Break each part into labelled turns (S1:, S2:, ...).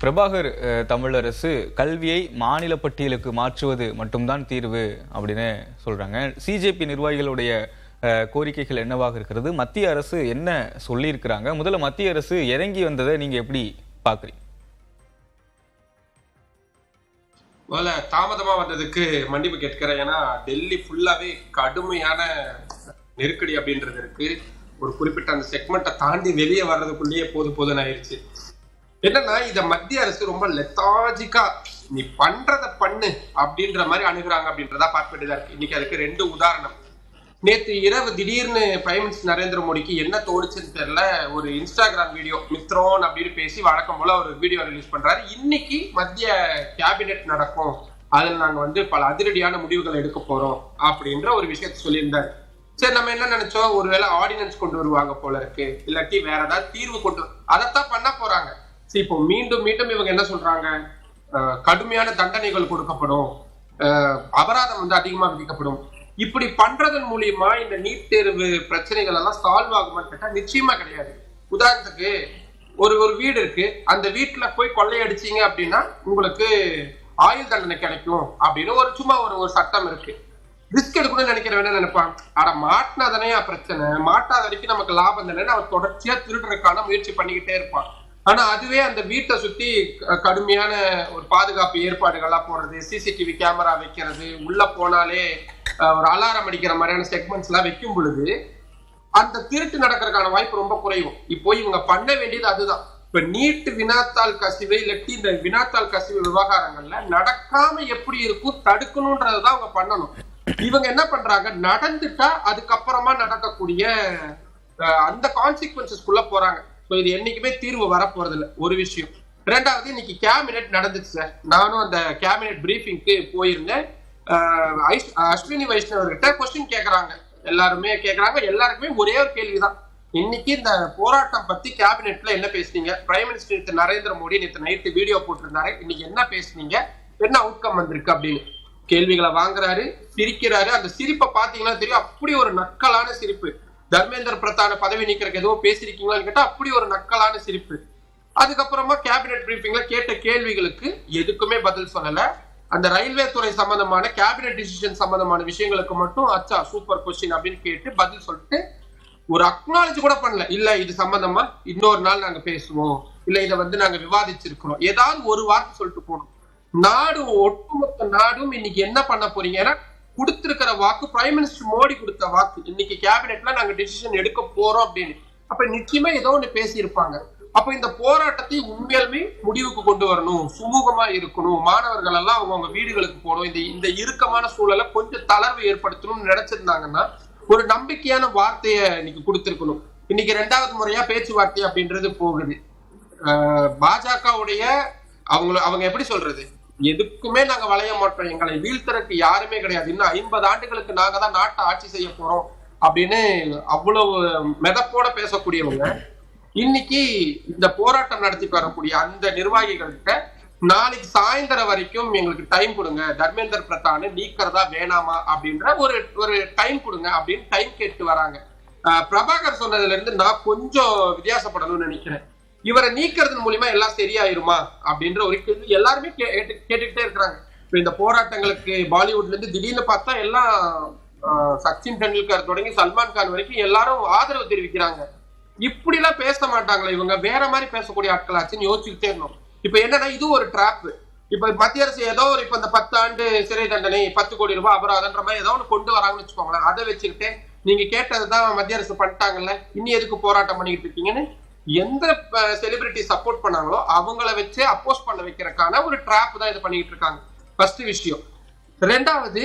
S1: பிரபாகர் தமிழரசு கல்வியை மாநில பட்டியலுக்கு மாற்றுவது மட்டும்தான் தீர்வு அப்படின்னு சொல்றாங்க. சிஜேபி நிர்வாகிகளுடைய கோரிக்கைகள் என்னவாக இருக்கிறது? மத்திய அரசு என்ன சொல்லியிருக்கிறாங்க? முதல்ல மத்திய அரசு இறங்கி வந்ததை நீங்க எப்படி பாக்குறீங்க?
S2: தாமதமா வந்ததுக்கு மன்னிப்பு கேட்கிறேன். ஏன்னா டெல்லி ஃபுல்லாவே கடுமையான நெருக்கடி அப்படின்றது இருக்கு. ஒரு குறிப்பிட்ட அந்த செக்மெண்ட்டை தாண்டி வெளியே வர்றதுக்குள்ளேயே போதுன்னு ஆயிடுச்சு. என்னன்னா இத மத்திய அரசு ரொம்ப லெத்தாஜிக்கா நீ பண்றத பண்ணு அப்படின்ற மாதிரி அணுகுறாங்க அப்படின்றதா பார்க்க வேண்டியதா இருக்கு. இன்னைக்கு அதுக்கு 2 உதாரணம். நேற்று இரவு திடீர்னு பிரைம் மினிஸ்டர் நரேந்திர மோடிக்கு என்ன தோணுச்சுன்னு தெரியல, ஒரு இன்ஸ்டாகிராம் வீடியோ மித்ரோன் அப்படின்னு பேசி வழக்கம் போல ஒரு வீடியோ ரிலீஸ் பண்றாரு. இன்னைக்கு மத்திய கேபினெட் நடக்கும், அதில் நாங்க பல அதிரடியான முடிவுகள் எடுக்க போறோம் அப்படின்ற ஒரு விஷயத்த சொல்லியிருந்தாரு. சரி, நம்ம என்ன நினைச்சோம், ஒருவேளை ஆர்டினன்ஸ் கொண்டு வருவாங்க போல இருக்கு, இல்லாட்டி வேற ஏதாவது தீர்வு கொண்டு அதைத்தான் பண்ண போறாங்க. சரி, இப்போ மீண்டும் இவங்க என்ன சொல்றாங்க, கடுமையான தண்டனைகள் கொடுக்கப்படும், அபராதம் அதிகமா விதிக்கப்படும். இப்படி பண்றதன் மூலியமா இந்த நீட் தேர்வு பிரச்சனைகள் எல்லாம் சால்வ் ஆகுமான்னு கேட்டா நிச்சயமா கிடையாது. உதாரணத்துக்கு ஒரு வீடு இருக்கு, அந்த வீட்டுல போய் கொள்ளையடிச்சீங்க அப்படின்னா உங்களுக்கு ஆயுள் தண்டனை கிடைக்கும் அப்படின்னு சும்மா ஒரு சட்டம் இருக்கு. ரிஸ்க் எடுக்கணும்னு நினைக்கிறவன நினைப்பான், ஆனா மாட்டினாதானே பிரச்சனை, மாட்டாத வரைக்கும் நமக்கு லாபம் தானே, அவன் தொடர்ச்சியா திருடுறதுக்கான முயற்சி பண்ணிக்கிட்டே இருப்பான். ஆனா அதுவே அந்த வீட்டை சுத்தி கடுமையான ஒரு பாதுகாப்பு ஏற்பாடுகள்லாம் போடுறது, சிசிடிவி கேமரா வைக்கிறது, உள்ள போனாலே ஒரு அலாரம் அடிக்கிற மாதிரியான செக்மெண்ட்ஸ் எல்லாம் வைக்கும் பொழுது அந்த திருட்டு நடக்கிறதுக்கான வாய்ப்பு ரொம்ப குறையும். இப்போ இவங்க பண்ண வேண்டியது அதுதான். இப்ப நீட் வினாத்தாள் கசிவு இல்லாட்டி இந்த வினாத்தாள் கசிவு விவகாரங்கள்ல நடக்காம எப்படி இருக்கும் தடுக்கணும்ன்றதுதான் அவங்க பண்ணணும். இவங்க என்ன பண்றாங்க, நடந்துட்டா அதுக்கப்புறமா நடக்கக்கூடிய அந்த கான்சிக்வன்சஸ்குள்ள போறாங்க. இது என்னைக்குமே தீர்வு வரப்போறது இல்லை, ஒரு விஷயம். ரெண்டாவது, இன்னைக்கு கேபினெட் நடந்துச்சு சார். நானும் அந்த கேபினெட் பிரீஃபிங்க்கு போயிருந்தேன். அஸ்வினி வைஷ்ணவர்கிட்ட கொஸ்டின் கேட்கறாங்க, எல்லாருக்குமே ஒரே ஒரு கேள்விதான். இன்னைக்கு இந்த போராட்டம் பத்தி கேபினெட்ல என்ன பேசுனீங்க? பிரைம் மினிஸ்டர் நரேந்திர மோடி நேற்று நைட்டு வீடியோ போட்டிருந்தாரு, இன்னைக்கு என்ன பேசுனீங்க, என்ன அவுட்கம் வந்திருக்கு அப்படின்னு கேள்விகளை வாங்குறாரு, சிரிக்கிறாரு. அந்த சிரிப்பை பாத்தீங்கன்னா தெரியும், அப்படி ஒரு நக்கலான சிரிப்பு. தர்மேந்திர பிரதான பதவி நீக்கிறதுக்கு எதுவும் பேசிருக்கீங்களான்னு கேட்டா அப்படி ஒரு நக்கலான சிரிப்பு. அதுக்கப்புறமா கேபினெட் பிரீஃபிங்ல கேட்ட கேள்விகளுக்கு எதுக்குமே பதில் சொல்லல. அந்த ரயில்வே துறை சம்பந்தமான கேபினெட் டிசிஷன் சம்பந்தமான விஷயங்களுக்கு மட்டும் அச்சா சூப்பர் கொஸ்டின் அப்படின்னு கேட்டு பதில் சொல்லிட்டு ஒரு அக்னாலஜ் கூட பண்ணல. இல்ல இது சம்பந்தமா இன்னொரு நாள் நாங்க பேசுவோம், இல்ல இதை நாங்க விவாதிச்சிருக்கிறோம், ஏதாவது ஒரு வார்த்தை சொல்லிட்டு போகணும். ஒட்டுமொத்த நாடும் இன்னைக்கு என்ன பண்ண போறீங்க, ஏன்னா கொடுத்திருக்கிற வாக்கு பிரைம் மினிஸ்டர் மோடி கொடுத்த வாக்கு, இன்னைக்கு கேபினெட்ல நாங்க டிசிஷன் எடுக்க போறோம் அப்படின்னு. அப்ப நிச்சயமா ஏதோ ஒண்ணு பேசியிருப்பாங்க. அப்ப இந்த போராட்டத்தை உண்மையாலுமே முடிவுக்கு கொண்டு வரணும், சுமூகமா இருக்கணும், மாணவர்கள் எல்லாம் அவங்க வீடுகளுக்கு போகணும், இந்த இறுக்கமான சூழலை கொஞ்சம் தளர்வு ஏற்படுத்தணும்னு நினைச்சிருந்தாங்கன்னா ஒரு நம்பிக்கையான வார்த்தைய இன்னைக்கு கொடுத்திருக்கணும். இன்னைக்கு 2வது முறையா பேச்சுவார்த்தை அப்படின்றது போகுது. பாஜகவுடைய அவங்க எப்படி சொல்றது, எதுக்குமே நாங்க வளைய மாட்டோம், எங்களை வீழ்த்தறக்கு யாருமே கிடையாது, இன்னும் 50 ஆண்டுகளுக்கு நாங்க தான் நாட்டை ஆட்சி செய்ய போறோம் அப்படின்னு அவ்வளவு மெதப்போட பேசக்கூடியவங்க இன்னைக்கு இந்த போராட்டம் நடத்திட்டு வரக்கூடிய அந்த நிர்வாகிகள்கிட்ட நாளைக்கு சாயந்தரம் வரைக்கும் எங்களுக்கு டைம் கொடுங்க, தர்மேந்திர பிரதான நீக்கிறதா வேணாமா அப்படின்ற ஒரு டைம் கொடுங்க அப்படின்னு டைம் கேட்டு வராங்க. பிரபாகர் சொன்னதுல இருந்து நான் கொஞ்சம் வித்தியாசப்படணும்னு நினைக்கிறேன். இவரை நீக்கிறதன் மூலியமா எல்லாம் சரியாயிருமா அப்படின்ற ஒரு கேள்வி எல்லாருமே கேட்டுக்கிட்டே இருக்கிறாங்க. இப்ப இந்த போராட்டங்களுக்கு பாலிவுட்ல இருந்து திடீர்னு பார்த்தா எல்லாம் சச்சின் டெண்டுல்கர் தொடங்கி சல்மான் கான் வரைக்கும் எல்லாரும் ஆதரவு தெரிவிக்கிறாங்க. இப்படி எல்லாம் பேச மாட்டாங்களா இவங்க, வேற மாதிரி பேசக்கூடிய ஆட்கள் ஆச்சுன்னு யோசிச்சுக்கிட்டே இருந்தோம். இப்ப என்னன்னா இது ஒரு டிராப். இப்ப மத்திய அரசு ஏதோ இப்ப இந்த 10 ஆண்டு சிறை தண்டனை, 10 கோடி ரூபாய் அபராதம்ன்ற மாதிரி ஏதோ ஒன்று கொண்டு வராங்கன்னு வச்சுக்கோங்களேன். அதை வச்சுக்கிட்டு நீங்க கேட்டதுதான் மத்திய அரசு பண்ணிட்டாங்கல்ல, இன்னி எதுக்கு போராட்டம் பண்ணிக்கிட்டு இருக்கீங்கன்னு எந்த செலிபிரிட்டி சப்போர்ட் பண்ணாங்களோ அவங்கள வச்சு அப்போஸ் பண்ண வைக்கிறதுக்கான ஒரு டிராப் தான் இது பண்ணிக்கிட்டு இருக்காங்க. ஃபர்ஸ்ட் விஷயம். ரெண்டாவது,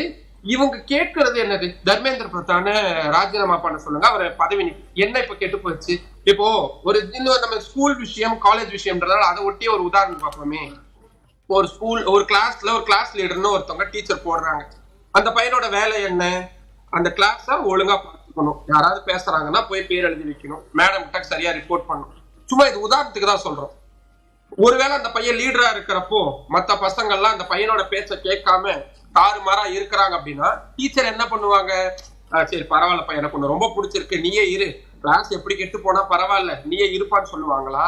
S2: இவங்க கேட்கறது என்னது, தர்மேந்திர பிரதான ராஜினாமா பண்ண சொல்லுங்க, அவர் பதவி என்ன இப்ப கெட்டு போச்சு. இப்போ இன்னொரு நம்ம ஸ்கூல் விஷயம் காலேஜ் விஷயம்ன்றதால அதை ஒட்டிய ஒரு உதாரணம் பார்ப்போமே. ஒரு கிளாஸ்ல ஒரு கிளாஸ் லீடர்னு ஒருத்தவங்க டீச்சர் போடுறாங்க. அந்த பையனோட வேலை என்ன, அந்த கிளாஸ ஒழுங்கா பார்த்துக்கணும், யாராவது பேசுறாங்கன்னா போய் பேர் எழுதி வைக்கணும், மேடம் கிட்ட சரியா ரிப்போர்ட் பண்ணணும். சும்மா இது உதாரணத்துக்கு தான் சொல்றோம். ஒருவேளை அந்த பையன் லீடரா இருக்கிறப்போ மத்த பசங்க எல்லாம் அந்த பையனோட பேச்ச கேட்காம தாறுமாறா இருக்கிறாங்க அப்படின்னா டீச்சர் என்ன பண்ணுவாங்க, சரி பரவாயில்ல பையன், எனக்கு ரொம்ப பிடிச்சிருக்கு, நீயே இரு, கிளாஸ் எப்படி கெட்டு போனா பரவாயில்ல, நீயே இருப்பான்னு சொல்லுவாங்களா?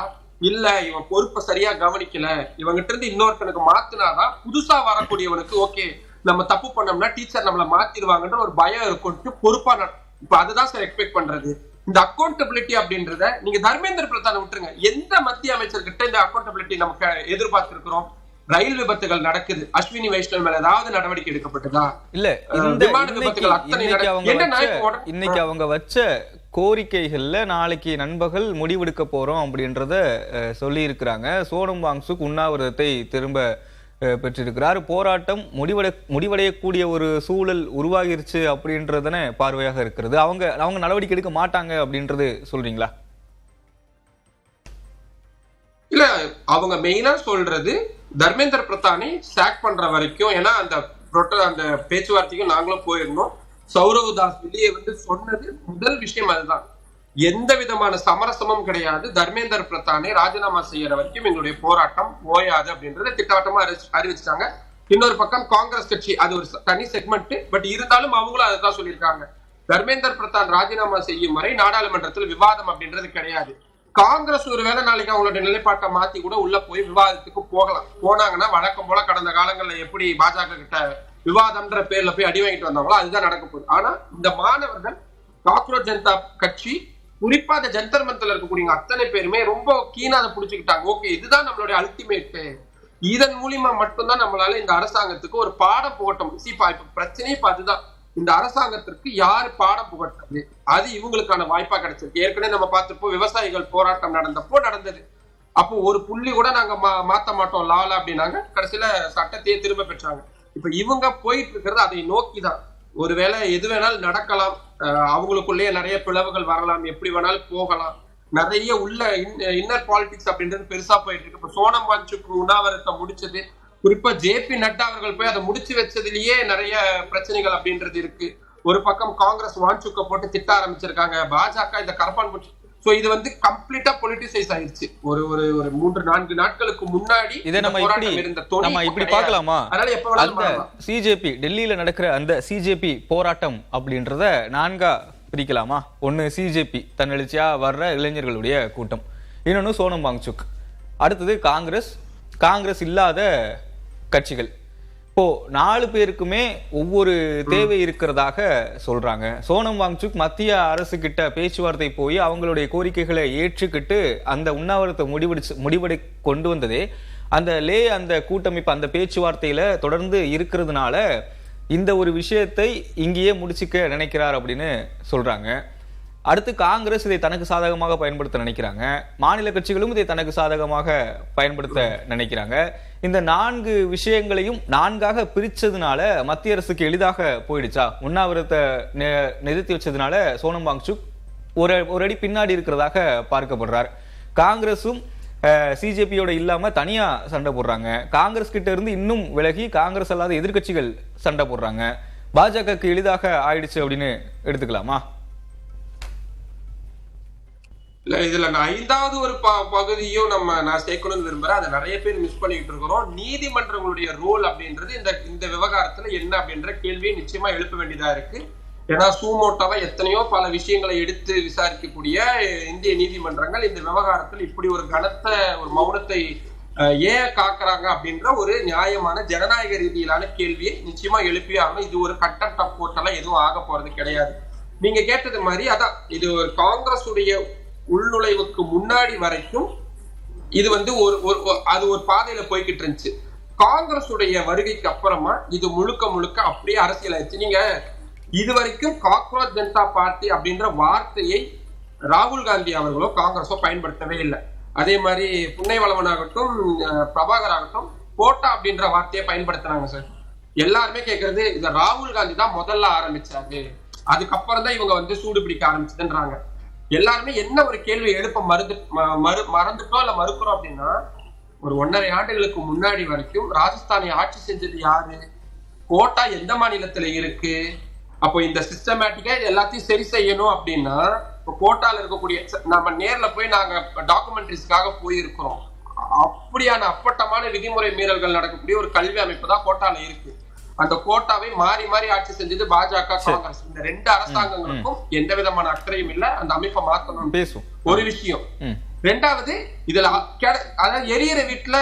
S2: இல்ல இவன் பொறுப்பை சரியா கவனிக்கல, இவங்கிட்ட இருந்து இன்னொருத்தனுக்கு மாத்தினாதான் புதுசா வரக்கூடியவனுக்கு ஓகே நம்ம தப்பு பண்ணோம்னா டீச்சர் நம்மள மாத்திடுவாங்கன்ற ஒரு பயம் இருக்கும். பொறுப்பா இப்ப அதுதான் சார் எக்ஸ்பெக்ட் பண்றது. இந்த அக்கௌண்டபிலிட்டி அப்படின்றத நீங்க தர்மேந்திர பிரதானை விட்டுருங்க, எந்த மத்திய அமைச்சர்கிட்ட இந்த அக்கௌண்டபிலிட்டி நமக்கு எதிர்பார்த்திருக்கிறோம்? ரயில் விபத்துகள் நடக்குது, அஸ்வினி வைஷ்ணவ் மேல ஏதாவது நடவடிக்கை எடுக்கப்பட்டதா?
S1: இல்ல
S2: விமான விபத்துகள் அத்தனை
S1: இன்னைக்கு அவங்க வச்ச கோரிக்கைகள்ல நாளைக்கு நண்பகல் முடிவெடுக்க போறோம் அப்படின்றத சொல்லி இருக்கிறாங்க. சோனம் வாங்சுக் உண்ணாவிரதத்தை திரும்ப பெற்றிருக்கிறார். போராட்டம் முடிவடையக்கூடிய ஒரு சூழல் உருவாகிருச்சு அப்படின்றதான பார்வையாக இருக்கிறது. அவங்க நடவடிக்கை எடுக்க மாட்டாங்க அப்படின்றது சொல்றீங்களா?
S2: இல்ல, அவங்க மெயினா சொல்றது தர்மேந்திர பிரதானை சாக் பண்ற வரைக்கும். ஏன்னா அந்த பேச்சுவார்த்தைக்கும் நாங்களும் போயிருந்தோம். சௌரவ் தாஸ் வெளியே வந்து சொன்னது முதல் விஷயம் அதுதான், எந்த விதமான சமரசமும் கிடையாது, தர்மேந்திர பிரதானை ராஜினாமா செய்யற வரைக்கும் எங்களுடைய போராட்டம் ஓயாது அப்படின்றத திட்டவட்டமா அறிவிச்சிட்டாங்க. இன்னொரு பக்கம் காங்கிரஸ் கட்சி, அது ஒரு தனி செக்மெண்ட், பட் இருந்தாலும் அவங்களும் அதான் சொல்லியிருக்காங்க, தர்மேந்திர பிரதான் ராஜினாமா செய்யும் வரை நாடாளுமன்றத்தில் விவாதம் அப்படின்றது கிடையாது. காங்கிரஸ் ஒருவேளை நாளைக்கு அவங்களுடைய நிலைப்பாட்டை மாத்தி கூட உள்ள போய் விவாதத்துக்கு போகலாம். போனாங்கன்னா வழக்கம் போல கடந்த காலங்கள்ல எப்படி பாஜக கிட்ட விவாதம்ன்ற பேர்ல போய் அடி வாங்கிட்டு வந்தாங்களோ அதுதான் நடக்க போகுது. ஆனா இந்த மாணவர்கள் காக்ரோச் ஜனதா கட்சி, குறிப்பா அந்த ஜந்தர் மந்தர்ல இருக்கக்கூடிய அத்தனை பேருமே ரொம்ப கீனா அதை புடிச்சுக்கிட்டாங்க. ஓகே, இதுதான் நம்மளுடைய அல்டிமேட், இதன் மூலியமா மட்டும்தான் நம்மளால இந்த அரசாங்கத்துக்கு ஒரு பாடம் புகட்டும். இப்ப பிரச்சனையே இப்ப அதுதான், இந்த அரசாங்கத்திற்கு யாரு பாடம் புகட்டது, அது இவங்களுக்கான வாய்ப்பா கிடைச்சிருக்கு. ஏற்கனவே நம்ம பார்த்திருப்போம், விவசாயிகள் போராட்டம் நடந்தது. அப்போ ஒரு புள்ளி கூட நாங்க மாத்த மாட்டோம் லால அப்படின்னாங்க, கடைசியில சட்டத்தையே திரும்ப பெற்றாங்க. இப்ப இவங்க போயிட்டு இருக்கிறது அதை நோக்கிதான். ஒருவேளை எது வேணாலும் நடக்கலாம், அவங்களுக்குள்ளேயே நிறைய பிளவுகள் வரலாம், எப்படி வேணாலும் போகலாம், நிறைய உள்ள இன்னர் பாலிடிக்ஸ் அப்படின்றது பெருசா போயிட்டு இருக்கு. இப்ப சோனம் வாங்சுக் உண்ணாவிரதத்தை முடிச்சது, குறிப்பா ஜேபி நட்டா அவர்கள் போய் அதை முடிச்சு வச்சதுலயே நிறைய பிரச்சனைகள் அப்படின்றது இருக்கு. ஒரு பக்கம் காங்கிரஸ் வான்சுக்க போட்டு திட்ட ஆரம்பிச்சிருக்காங்க, பாஜக இந்த கரப்பான் பூச்சி. சோ இது வந்து கம்ப்ளீட்டா பொலிட்டிசைஸ் ஆயிருச்சு. ஒரு ஒரு ஒரு 3-4 நாட்களுக்கு முன்னாடி
S1: இதை நம்ம இப்படி பார்க்கலாமா? அந்த சிஜேபி டெல்லியில நடக்கிற அந்த சிஜேபி போராட்டம் அப்படின்றத 4ஆ பிரிக்கலாமா? ஒன்னு சிஜேபி தன்னெழுச்சியா வர்ற இளைஞர்களுடைய கூட்டம், இன்னொன்னு சோனம் வாங்சுக், அடுத்தது காங்கிரஸ் இல்லாத கட்சிகள். இப்போ 4 பேருக்குமே ஒவ்வொரு தேவை இருக்கிறதாக சொல்றாங்க. சோனம் வாங்சுக் மத்திய அரசு கிட்ட பேச்சுவார்த்தை போய் அவங்களுடைய கோரிக்கைகளை ஏற்றுக்கிட்டு அந்த உண்ணாவிரத்தை முடிவடை கொண்டு வந்ததே அந்த கூட்டமைப்பு அந்த பேச்சுவார்த்தையில தொடர்ந்து இருக்கிறதுனால இந்த ஒரு விஷயத்தை இங்கேயே முடிச்சுக்க நினைக்கிறார் அப்படின்னு சொல்றாங்க. அடுத்து காங்கிரஸ் இதை தனக்கு சாதகமாக பயன்படுத்த நினைக்கிறாங்க, மாநில கட்சிகளும் இதை தனக்கு சாதகமாக பயன்படுத்த நினைக்கிறாங்க. இந்த 4 விஷயங்களையும் 4ஆக பிரிச்சதுனால மத்திய அரசுக்கு எளிதாக போயிடுச்சா? உண்ணாவிரத்தை நிறுத்தி வச்சதுனால சோனம் வாங்சுக் ஒரு அடி பின்னாடி இருக்கிறதாக பார்க்கப்படுறார். காங்கிரசும் சிஜேபியோட இல்லாம தனியா சண்டை போடுறாங்க. காங்கிரஸ் கிட்ட இருந்து இன்னும் விலகி காங்கிரஸ் அல்லாத எதிர்கட்சிகள் சண்டை போடுறாங்க. பாஜகவுக்கு எளிதாக ஆயிடுச்சு அப்படின்னு எடுத்துக்கலாமா?
S2: இல்ல, இதுல 5வது ஒரு பகுதியும் நான் சேர்க்கணும்னு விரும்புறேன். அதை நிறைய பேர் மிஸ் பண்ணிட்டு இருக்கிறோம். நீதிமன்றங்களுடைய ரோல் அப்படின்றது இந்த விவகாரத்துல என்ன அப்படின்ற கேள்வியை நிச்சயமா எழுப்ப வேண்டியதா இருக்கு. ஏன்னா சூமோட்டோவா எத்தனையோ பல விஷயங்களை எடுத்து விசாரிக்கக்கூடிய இந்திய நீதிமன்றங்கள் இந்த விவகாரத்தில் இப்படி ஒரு கனத்த ஒரு மௌனத்தை ஏன் காக்குறாங்க அப்படின்ற ஒரு நியாயமான ஜனநாயக ரீதியிலான கேள்வியை நிச்சயமா எழுப்பியே ஆகணும். இது ஒரு கண்டெம்ட் ஆஃப் கோர்ட் எல்லாம் எதுவும் ஆக போறது கிடையாது. நீங்க கேட்டது மாதிரி அதான், இது ஒரு காங்கிரஸ் உடைய உள்நுழைவுக்கு முன்னாடி வரைக்கும் இது வந்து அது ஒரு பாதையில போய்கிட்டு இருந்துச்சு. காங்கிரஸ் உடைய வருகைக்கு அப்புறமா இது முழுக்க அப்படியே அரசியல் ஆயிடுச்சு. நீங்க இது வரைக்கும் காக்ரோச் ஜனதா பார்ட்டி அப்படின்ற வார்த்தையை ராகுல் காந்தி அவர்களோ காங்கிரஸோ பயன்படுத்தவே இல்லை. அதே மாதிரி புன்னைவளவன் ஆகட்டும், பிரபாகர் ஆகட்டும், கோட்டா அப்படின்ற வார்த்தையை பயன்படுத்தினாங்க சார். எல்லாருமே கேட்கறது, இத ராகுல் காந்தி தான் முதல்ல ஆரம்பிச்சாரு, அதுக்கப்புறம் தான் இவங்க வந்து சூடு பிடிக்க ஆரம்பிச்சதுன்றாங்க. எல்லாருமே என்ன ஒரு கேள்வி எழுப்ப மறந்துட்டோம் இல்ல மறுக்கிறோம் அப்படின்னா, ஒரு 1.5 ஆண்டுகளுக்கு முன்னாடி வரைக்கும் ராஜஸ்தானை ஆட்சி செஞ்சது யாரு? கோட்டா எந்த மாநிலத்துல இருக்கு? அப்போ இந்த சிஸ்டமேட்டிக்கா எல்லாத்தையும் சரி செய்யணும் அப்படின்னா, இப்போ கோட்டால இருக்கக்கூடிய நம்ம நேர்ல போய் நாங்க டாக்குமெண்ட்ரிஸ்க்காக போயிருக்கிறோம். அப்படியான அப்பட்டமான விதிமுறை மீறல்கள் நடக்கக்கூடிய ஒரு கல்வி அமைப்பு தான் கோட்டால இருக்கு. அந்த கோட்டாவை மாறி மாறி ஆட்சி செஞ்சது பாஜக, காங்கிரஸ். இந்த 2 அரசாங்கங்களுக்கும் எந்த விதமான அக்கறையும் இல்ல அந்த அமைப்பை மாத்தணும். ஒரு விஷயம் ரெண்டாவது இதுல அதாவது எரியிற வீட்டுல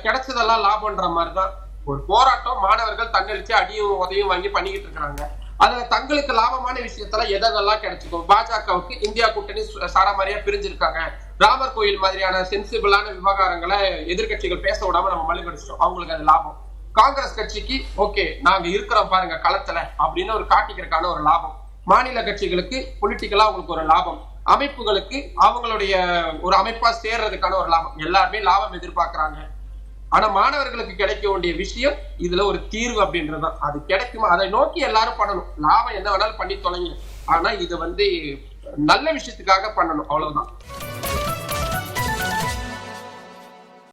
S2: கிடைச்சதெல்லாம் லாபம்ன்ற மாதிரிதான் ஒரு போராட்டம். மாணவர்கள் தன்னெழுச்சி அடியும் உதவியும் வாங்கி பண்ணிக்கிட்டு இருக்காங்க. அதுல தங்களுக்கு லாபமான விஷயத்துல எதெல்லாம் கிடைச்சிக்கும். பாஜகவுக்கு இந்தியா கூட்டணி சாராமாரியா பிரிஞ்சிருக்காங்க. ராமர் கோயில் மாதிரியான சென்சிபிளான விவகாரங்களை எதிர்கட்சிகள் பேச விடாம நம்ம மழுங்கடிச்சிட்டோம், அவங்களுக்கு அது லாபம். காங்கிரஸ் கட்சிக்கு ஓகே நாங்க இருக்கிறோம் பாருங்க களத்துல அப்படின்னு ஒரு காட்டிக்கிறதுக்கான ஒரு லாபம். மாநில கட்சிகளுக்கு பொலிட்டிக்கலா அவங்களுக்கு ஒரு லாபம். அமைப்புகளுக்கு அவங்களுடைய ஒரு அமைப்பா சேர்றதுக்கான ஒரு லாபம். எல்லாருமே லாபம் எதிர்பார்க்கிறாங்க. ஆனா மாணவர்களுக்கு கிடைக்க வேண்டிய விஷயம் இதுல ஒரு தீர்வு அப்படின்றதுதான். அது கிடைக்குமா அதை நோக்கி எல்லாரும் பண்ணணும். லாபம் என்ன வேணாலும் பண்ணி தொலைங்க, ஆனா இது நல்ல விஷயத்துக்காக பண்ணணும், அவ்வளவுதான்.